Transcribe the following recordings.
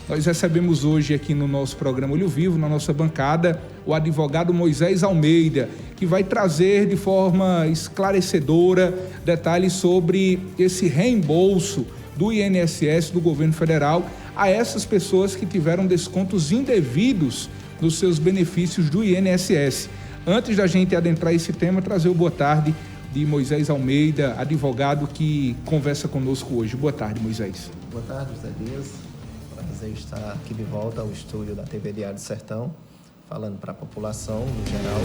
Nós recebemos hoje aqui no nosso programa Olho Vivo, na nossa bancada, o advogado Moisés Almeida, que vai trazer de forma esclarecedora detalhes sobre esse reembolso do INSS do governo federal a essas pessoas que tiveram descontos indevidos nos seus benefícios do INSS. Antes da gente adentrar esse tema, trazer o boa tarde de Moisés Almeida, advogado que conversa conosco hoje. Boa tarde, Moisés. Boa tarde, José Dias. Prazer estar aqui de volta ao estúdio da TV Diário do Sertão, falando para a população no geral,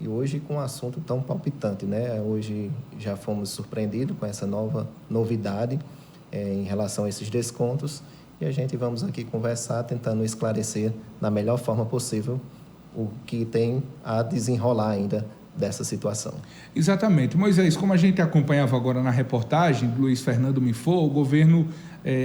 e hoje com um assunto tão palpitante, né? Hoje já fomos surpreendidos com essa novidade em relação a esses descontos, e a gente vamos aqui conversar tentando esclarecer da melhor forma possível o que tem a desenrolar ainda dessa situação. Exatamente. Moisés, como a gente acompanhava agora na reportagem do Luiz Fernando Mifô, o governo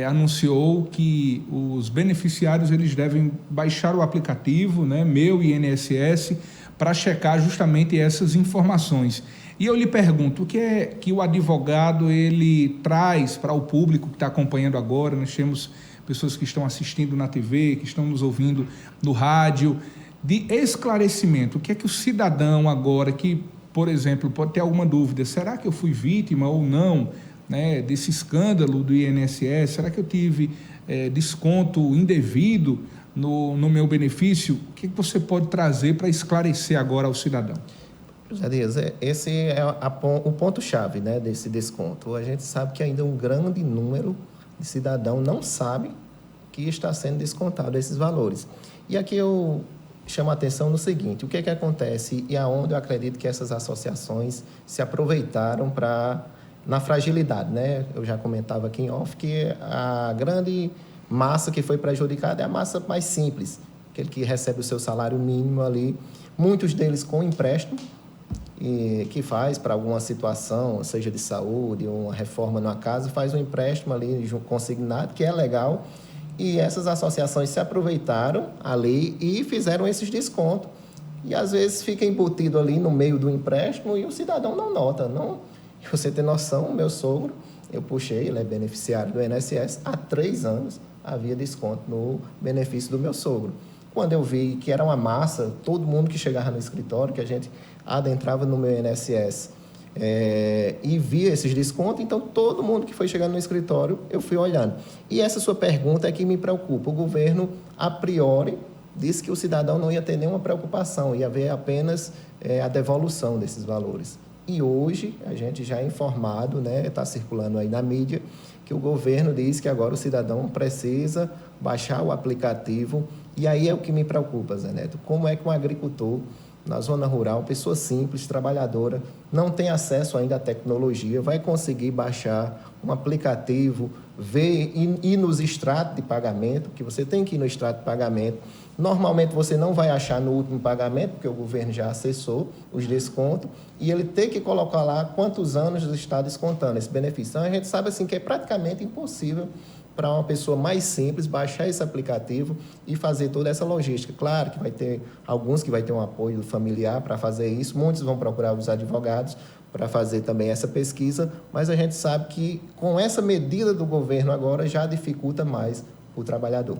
anunciou que os beneficiários eles devem baixar o aplicativo, né, Meu INSS, para checar justamente essas informações. E eu lhe pergunto, o que é que o advogado ele traz para o público que está acompanhando agora? Nós temos pessoas que estão assistindo na TV, que estão nos ouvindo no rádio, de esclarecimento. O que é que o cidadão agora que, por exemplo, pode ter alguma dúvida, será que eu fui vítima ou não, né, desse escândalo do INSS? Será que eu tive desconto indevido no meu benefício? O que você pode trazer para esclarecer agora ao cidadão? José Dias, esse é o ponto-chave, né, desse desconto. A gente sabe que ainda um grande número de cidadão não sabe que está sendo descontado esses valores. E aqui eu chamo a atenção no seguinte: o que é que acontece e aonde eu acredito que essas associações se aproveitaram na fragilidade, né? Eu já comentava aqui em off que a grande massa que foi prejudicada é a massa mais simples, aquele que recebe o seu salário mínimo ali, muitos deles com empréstimo, e que faz para alguma situação, seja de saúde, uma reforma numa casa, faz um empréstimo ali consignado, que é legal, e essas associações se aproveitaram ali e fizeram esses descontos. E às vezes fica embutido ali no meio do empréstimo e o cidadão não nota. Não. Você tem noção, o meu sogro, eu puxei, ele é beneficiário do INSS, há 3 anos havia desconto no benefício do meu sogro. Quando eu vi que era uma massa, todo mundo que chegava no escritório, que a gente adentrava no meu INSS e via esses descontos, então todo mundo que foi chegando no escritório, eu fui olhando. E essa sua pergunta é que me preocupa. O governo, a priori, disse que o cidadão não ia ter nenhuma preocupação, ia haver apenas a devolução desses valores. E hoje a gente já é informado, né, está circulando aí na mídia, que o governo diz que agora o cidadão precisa baixar o aplicativo. E aí é o que me preocupa, Zé Neto. Como é que um agricultor na zona rural, pessoa simples, trabalhadora, não tem acesso ainda à tecnologia, vai conseguir baixar um aplicativo, ver, ir nos extratos de pagamento, que você tem que ir no extrato de pagamento. Normalmente você não vai achar no último pagamento, porque o governo já acessou os descontos, e ele tem que colocar lá quantos anos está descontando esse benefício. Então, a gente sabe assim, que é praticamente impossível para uma pessoa mais simples baixar esse aplicativo e fazer toda essa logística. Claro que vai ter alguns que vai ter um apoio familiar para fazer isso, muitos vão procurar os advogados para fazer também essa pesquisa, mas a gente sabe que com essa medida do governo agora já dificulta mais o trabalhador.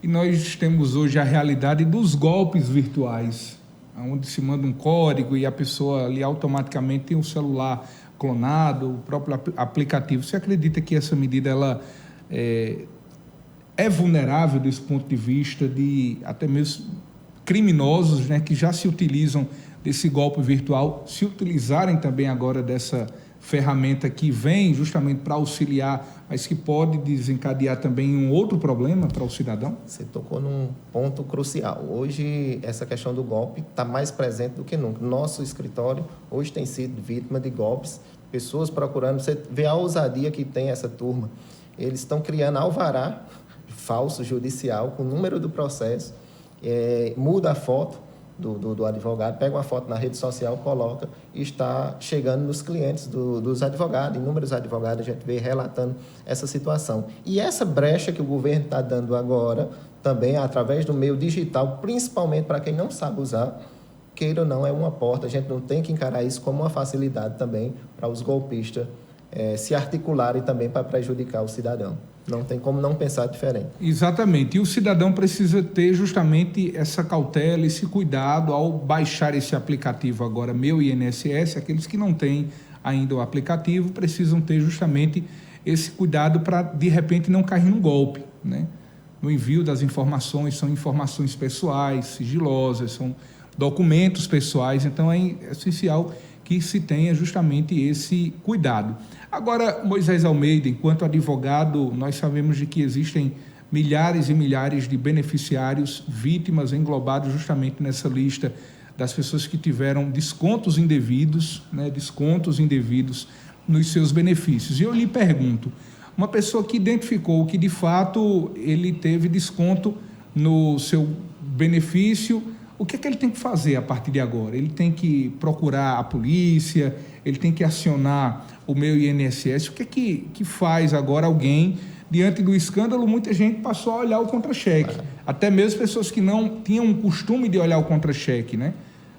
E nós temos hoje a realidade dos golpes virtuais, onde se manda um código e a pessoa ali automaticamente tem um celular clonado, o próprio aplicativo. Você acredita que essa medida ela é vulnerável desse ponto de vista de até mesmo criminosos, né, que já se utilizam desse golpe virtual, se utilizarem também agora dessa ferramenta que vem justamente para auxiliar, mas que pode desencadear também um outro problema para o cidadão? Você tocou num ponto crucial. Hoje, essa questão do golpe está mais presente do que nunca. Nosso escritório hoje tem sido vítima de golpes, pessoas procurando. Você vê a ousadia que tem essa turma. Eles estão criando alvará falso judicial com o número do processo, muda a foto do advogado, pega uma foto na rede social, coloca e está chegando nos clientes dos advogados. Inúmeros advogados a gente vê relatando essa situação. E essa brecha que o governo está dando agora, também através do meio digital, principalmente para quem não sabe usar, queira ou não, é uma porta. A gente não tem que encarar isso como uma facilidade também para os golpistas se articularem também para prejudicar o cidadão. Não tem como não pensar diferente. Exatamente. E o cidadão precisa ter justamente essa cautela, esse cuidado ao baixar esse aplicativo agora, Meu INSS. Aqueles que não têm ainda o aplicativo precisam ter justamente esse cuidado para, de repente, não cair num golpe, né? No envio das informações, são informações pessoais, sigilosas, são documentos pessoais, então é essencial que se tenha justamente esse cuidado. Agora, Moisés Almeida, enquanto advogado, nós sabemos de que existem milhares e milhares de beneficiários, vítimas englobados justamente nessa lista das pessoas que tiveram descontos indevidos, né, descontos indevidos nos seus benefícios. E eu lhe pergunto, uma pessoa que identificou que de fato ele teve desconto no seu benefício, o que é que ele tem que fazer a partir de agora? Ele tem que procurar a polícia, ele tem que acionar o Meu INSS. O que é que faz agora alguém, diante do escândalo? Muita gente passou a olhar o contra-cheque. Até mesmo pessoas que não tinham o costume de olhar o contra-cheque, né?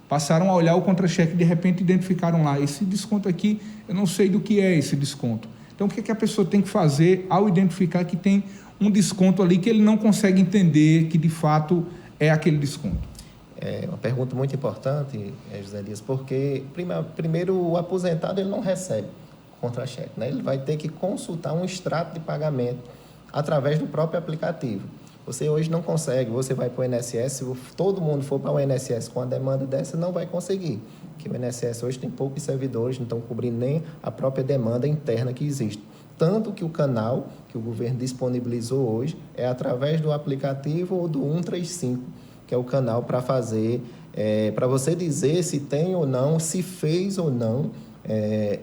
Passaram a olhar o contra-cheque e de repente identificaram lá, esse desconto aqui, eu não sei do que é esse desconto. Então, o que é que a pessoa tem que fazer ao identificar que tem um desconto ali que ele não consegue entender que de fato é aquele desconto? É uma pergunta muito importante, José Elias, porque, primeiro, o aposentado ele não recebe contra-cheque, né? Ele vai ter que consultar um extrato de pagamento através do próprio aplicativo. Você hoje não consegue, você vai para o INSS, se todo mundo for para o INSS com a demanda dessa, não vai conseguir, porque o INSS hoje tem poucos servidores, não estão cobrindo nem a própria demanda interna que existe. Tanto que o canal que o governo disponibilizou hoje é através do aplicativo ou do 135, que é o canal para fazer, para você dizer se tem ou não, se fez ou não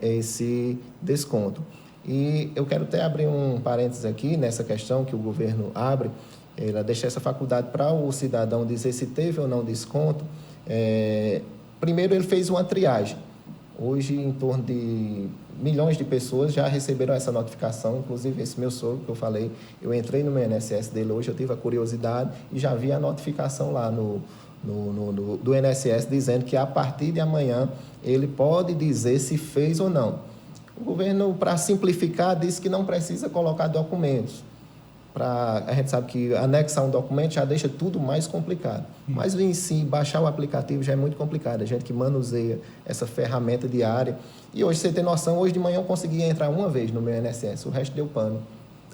esse desconto. E eu quero até abrir um parênteses aqui nessa questão que o governo abre, ela deixa essa faculdade para o cidadão dizer se teve ou não desconto. Primeiro, ele fez uma triagem. Hoje, em torno de milhões de pessoas já receberam essa notificação, inclusive esse meu sogro que eu falei, eu entrei no meu INSS dele hoje, eu tive a curiosidade e já vi a notificação lá do INSS dizendo que a partir de amanhã ele pode dizer se fez ou não. O governo, para simplificar, disse que não precisa colocar documentos. A gente sabe que anexar um documento já deixa tudo mais complicado. Mas em si, baixar o aplicativo já é muito complicado. A gente que manuseia essa ferramenta diária. E hoje, você tem noção, hoje de manhã eu consegui entrar uma vez no meu INSS, o resto deu pano.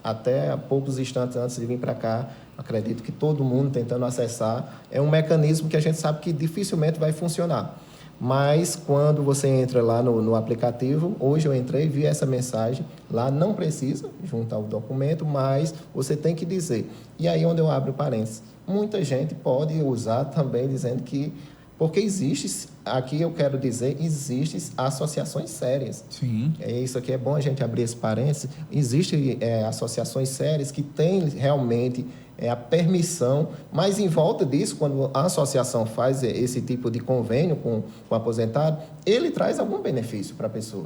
Até poucos instantes antes de vir para cá, acredito que todo mundo tentando acessar. É um mecanismo que a gente sabe que dificilmente vai funcionar. Mas quando você entra lá no aplicativo, hoje eu entrei, vi essa mensagem, lá não precisa juntar o documento, mas você tem que dizer. E aí onde eu abro parênteses, muita gente pode usar também dizendo que, porque existe, aqui eu quero dizer, existem associações sérias. Sim. Isso aqui é bom a gente abrir esse parênteses. Existem associações sérias que têm realmente a permissão, mas em volta disso, quando a associação faz esse tipo de convênio com o aposentado, ele traz algum benefício para a pessoa.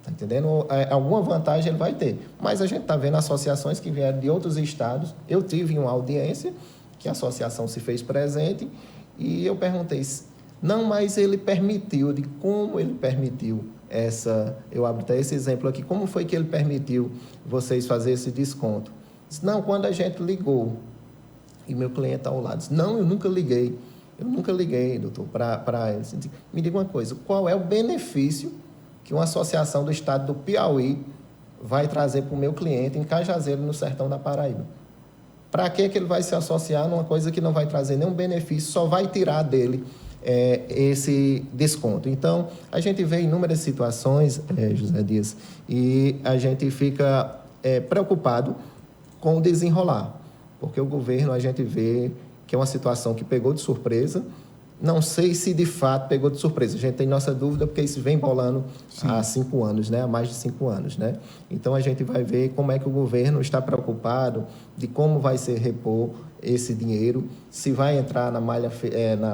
Está entendendo? Alguma vantagem ele vai ter. Mas a gente está vendo associações que vieram de outros estados. Eu tive uma audiência que a associação se fez presente e eu perguntei, não, mas ele permitiu, de como ele permitiu eu abro até esse exemplo aqui, como foi que ele permitiu vocês fazer esse desconto? Disse, não, quando a gente ligou, e meu cliente ao lado disse, não, eu nunca liguei, doutor, para ele. Disse, me diga uma coisa, qual é o benefício que uma associação do estado do Piauí vai trazer para o meu cliente em Cajazeiro, no sertão da Paraíba? Para que ele vai se associar numa coisa que não vai trazer nenhum benefício, só vai tirar dele esse desconto? Então, a gente vê inúmeras situações, José Dias, e a gente fica preocupado com o desenrolar, porque o governo a gente vê que é uma situação que pegou de surpresa. Não sei se de fato pegou de surpresa, a gente tem nossa dúvida porque isso vem bolando há 5 anos, né? Há mais de 5 anos, né? Então a gente vai ver como é que o governo está preocupado de como vai ser repor esse dinheiro, se vai entrar na malha,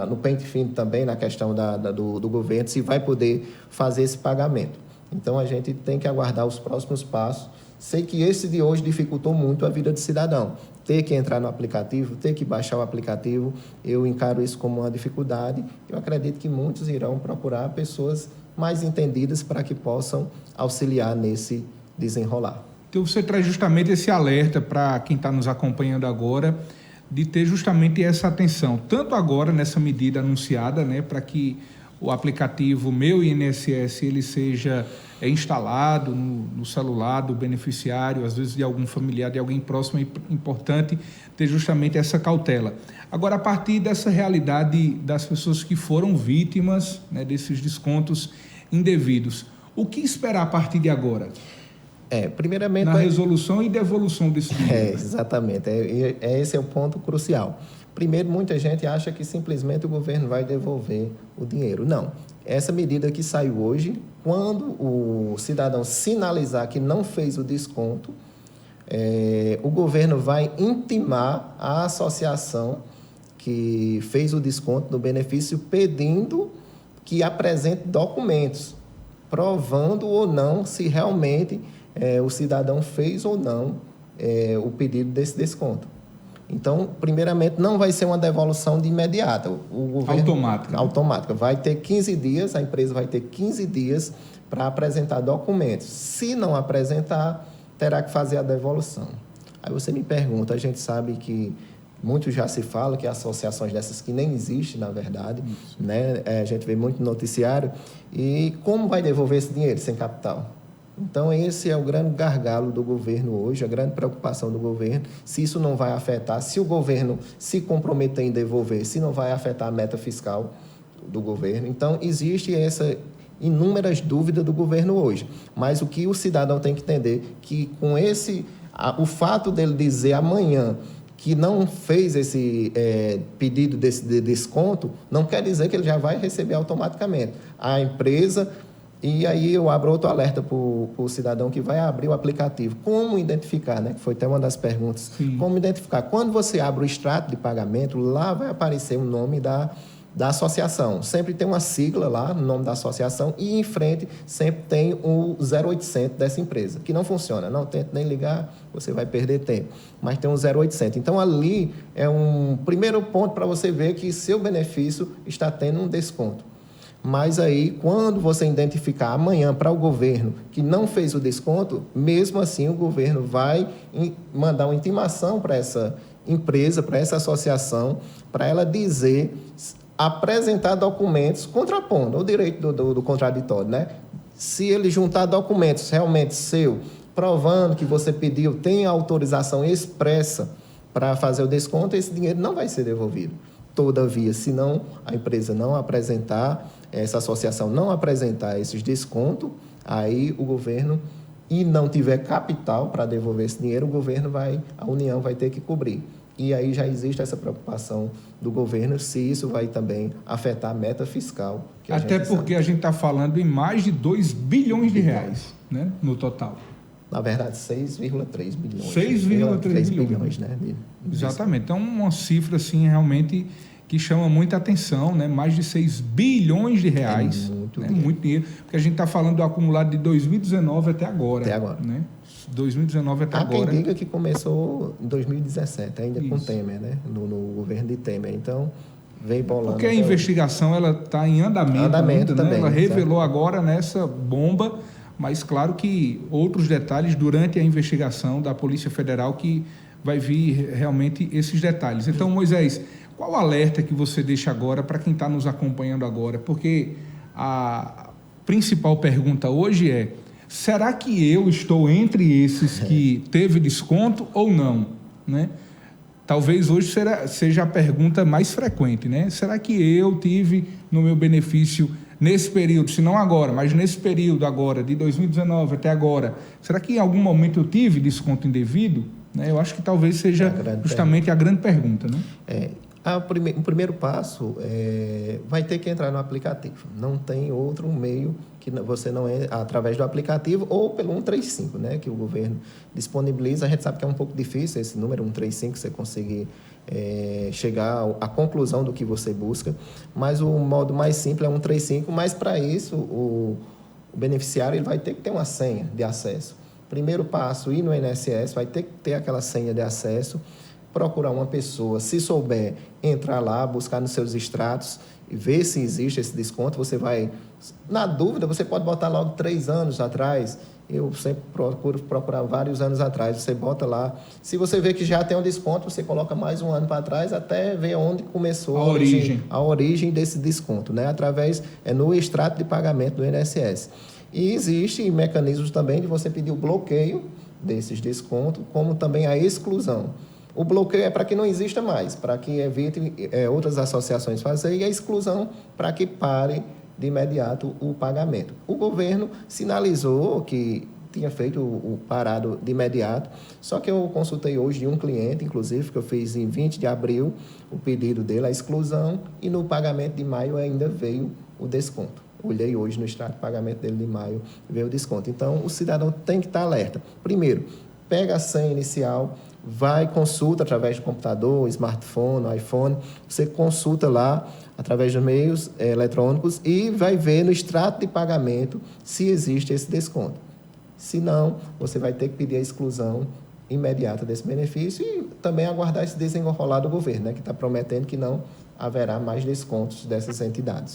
no pente fino também, na questão do governo, se vai poder fazer esse pagamento. Então a gente tem que aguardar os próximos passos. Sei que esse de hoje dificultou muito a vida do cidadão. Ter que entrar no aplicativo, ter que baixar o aplicativo, eu encaro isso como uma dificuldade. Eu acredito que muitos irão procurar pessoas mais entendidas para que possam auxiliar nesse desenrolar. Então, você traz justamente esse alerta para quem está nos acompanhando agora, de ter justamente essa atenção, tanto agora nessa medida anunciada, né, para que o aplicativo Meu INSS ele seja instalado no celular do beneficiário, às vezes de algum familiar, de alguém próximo, é importante ter justamente essa cautela. Agora, a partir dessa realidade das pessoas que foram vítimas, né, desses descontos indevidos, o que esperar a partir de agora? Primeiramente... Na resolução e devolução desse dinheiro. Exatamente. Esse é o ponto crucial. Primeiro, muita gente acha que simplesmente o governo vai devolver o dinheiro. Não. Essa medida que saiu hoje, quando o cidadão sinalizar que não fez o desconto, o governo vai intimar a associação que fez o desconto no benefício, pedindo que apresente documentos, provando ou não se realmente o cidadão fez ou não o pedido desse desconto. Então, primeiramente, não vai ser uma devolução de imediata. O governo, automática. Automática. Vai ter 15 dias, a empresa vai ter 15 dias para apresentar documentos. Se não apresentar, terá que fazer a devolução. Aí você me pergunta, a gente sabe que muito já se fala que associações dessas que nem existem, na verdade, né? A gente vê muito no noticiário. E como vai devolver esse dinheiro sem capital? Então, esse é o grande gargalo do governo hoje, a grande preocupação do governo, se isso não vai afetar, se o governo se comprometer em devolver, se não vai afetar a meta fiscal do governo. Então, existe essa inúmeras dúvidas do governo hoje. Mas o que o cidadão tem que entender, que com o fato dele dizer amanhã que não fez esse pedido de desconto, não quer dizer que ele já vai receber automaticamente. A empresa... E aí eu abro outro alerta para o cidadão que vai abrir o aplicativo. Como identificar, né? Que foi até uma das perguntas. Sim. Como identificar? Quando você abre o extrato de pagamento, lá vai aparecer o nome da associação. Sempre tem uma sigla lá, no nome da associação, e em frente sempre tem o 0800 dessa empresa, que não funciona. Não tente nem ligar, você vai perder tempo. Mas tem um 0800. Então, ali é um primeiro ponto para você ver que seu benefício está tendo um desconto. Mas aí, quando você identificar amanhã para o governo que não fez o desconto, mesmo assim o governo vai mandar uma intimação para essa empresa, para essa associação, para ela dizer, apresentar documentos contrapondo o direito do contraditório, né? Se ele juntar documentos realmente seu, provando que você pediu, tem autorização expressa para fazer o desconto, esse dinheiro não vai ser devolvido. Todavia, se não a empresa não apresentar, essa associação não apresentar esses descontos, aí o governo, e não tiver capital para devolver esse dinheiro, a União vai ter que cobrir. E aí já existe essa preocupação do governo se isso vai também afetar a meta fiscal. Até porque a gente está falando em mais de 2 bilhões de reais, né, no total. Na verdade, 6,3 bilhões. 6,3 bilhões, né? Exatamente. Então, uma cifra, assim, realmente que chama muita atenção, né? Mais de 6 bilhões de reais. Muito dinheiro. Porque a gente está falando do acumulado de 2019 até agora. Né? 2019 até agora. Há quem diga que começou em 2017, ainda com Temer, né? No governo de Temer. Então, vem bolando. Porque a investigação está em andamento ainda, também, né? Ela revelou certo? Agora nessa bomba, mas claro que outros detalhes durante a investigação da Polícia Federal que vai vir realmente esses detalhes. Então, Moisés, qual o alerta que você deixa agora para quem está nos acompanhando agora? Porque a principal pergunta hoje é: será que eu estou entre esses que teve desconto ou não? Né? Talvez hoje seja a pergunta mais frequente, né? Será que eu tive no meu benefício nesse período, se não agora, mas nesse período agora, de 2019 até agora, será que em algum momento eu tive desconto indevido? Né? Eu acho que talvez seja justamente a grande pergunta, né? O primeiro passo vai ter que entrar no aplicativo. Não tem outro meio que você não entra através do aplicativo ou pelo 135, né, que o governo disponibiliza. A gente sabe que é um pouco difícil esse número 135, você conseguir chegar à conclusão do que você busca, mas o modo mais simples é 135, mas para isso o beneficiário ele vai ter que ter uma senha de acesso. Primeiro passo, ir no INSS, vai ter que ter aquela senha de acesso, procurar uma pessoa, se souber, entrar lá, buscar nos seus extratos e ver se existe esse desconto. Você vai, na dúvida, você pode botar logo 3 anos atrás eu sempre procuro procurar vários anos atrás. Você bota lá, se você vê que já tem um desconto, você coloca mais um ano para trás até ver onde começou a origem desse desconto, né? Através, no extrato de pagamento do INSS. E existem mecanismos também de você pedir o bloqueio desses descontos, como também a exclusão. O bloqueio é para que não exista mais, para que evite outras associações fazer, e a exclusão para que pare de imediato o pagamento. O governo sinalizou que tinha feito o parado de imediato, só que eu consultei hoje de um cliente, inclusive, que eu fiz em 20 de abril, o pedido dele, a exclusão, e no pagamento de maio ainda veio o desconto. Olhei hoje no extrato de pagamento dele de maio, veio o desconto. Então, o cidadão tem que estar alerta. Primeiro, pega a senha inicial, vai, consulta através do computador, smartphone, iPhone, você consulta lá através dos meios eletrônicos e vai ver no extrato de pagamento se existe esse desconto. Se não, você vai ter que pedir a exclusão imediata desse benefício e também aguardar esse desenrolar do governo, né, que está prometendo que não haverá mais descontos dessas entidades.